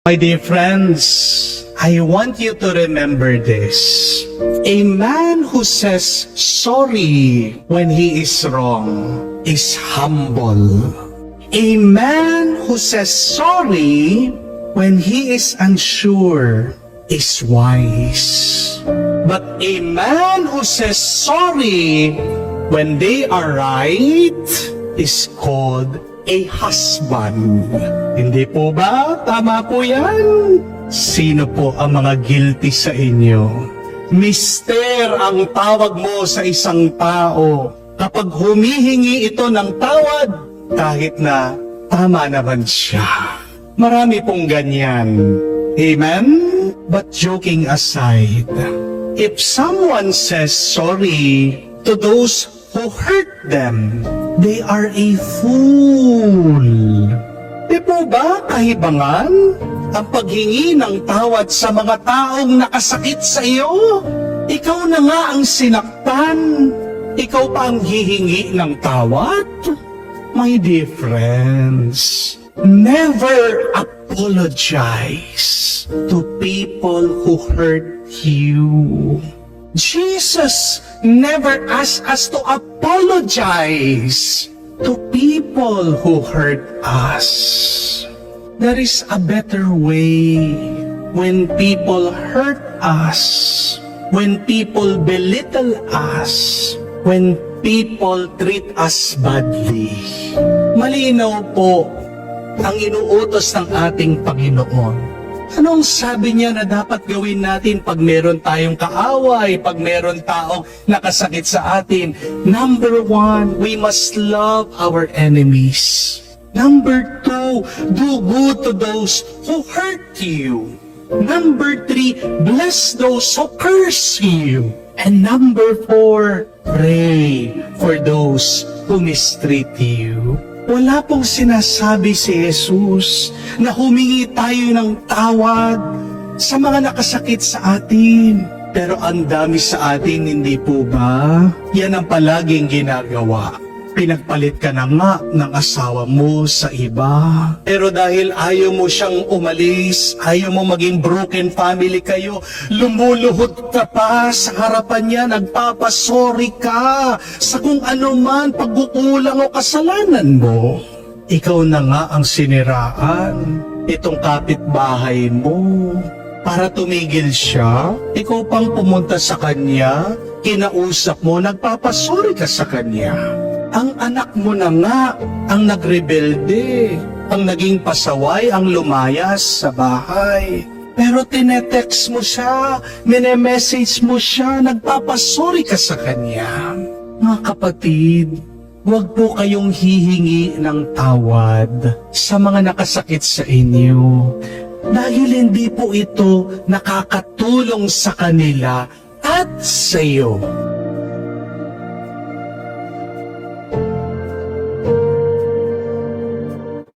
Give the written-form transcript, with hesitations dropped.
My dear friends, I want you to remember this. A man who says sorry when he is wrong is humble. A man who says sorry when he is unsure is wise. But a man who says sorry when they are right is called a husband. Hindi po ba? Tama po yan? Sino po ang mga guilty sa inyo? Mister ang tawag mo sa isang tao kapag humihingi ito ng tawad kahit na tama naman siya. Marami pong ganyan. Amen? But joking aside, if someone says sorry to those who hurt them, they are a fool. Di po ba kahibangan ang paghingi ng tawad sa mga taong nakasakit sa iyo? Ikaw na nga ang sinaktan. Ikaw pa ang hihingi ng tawad? My dear friends, never apologize to people who hurt you. Jesus never asked us to apologize to people who hurt us. There is a better way. When people hurt us, when people belittle us, when people treat us badly. Malinaw po ang inuutos ng ating Panginoon. Anong sabi niya na dapat gawin natin pag meron tayong kaaway, pag meron taong nakasakit sa atin? Number 1, we must love our enemies. Number 2, do good to those who hurt you. Number 3, bless those who curse you. And number 4, pray for those who mistreat you. Wala pong sinasabi si Jesus na humingi tayo ng tawad sa mga nakasakit sa atin. Pero ang dami sa atin, hindi po ba? Yan ang palaging ginagawa. Pinagpalit ka na nga ng asawa mo sa iba. Pero dahil ayaw mo siyang umalis, ayaw mo maging broken family kayo, lumuluhod ka pa sa harapan niya, nagpapasorry ka sa kung ano man pagkukulang o kasalanan mo. Ikaw na nga ang siniraan itong kapitbahay mo. Para tumigil siya, ikaw pang pumunta sa kanya, kinausap mo, nagpapasorry ka sa kanya. Ang anak mo na nga ang nagrebelde, ang naging pasaway, ang lumayas sa bahay. Pero tinetext mo siya, minemessage mo siya, nagpapasorry ka sa kanya. Mga kapatid, huwag po kayong hihingi ng tawad sa mga nakasakit sa inyo. Dahil hindi po ito nakakatulong sa kanila at sa iyo.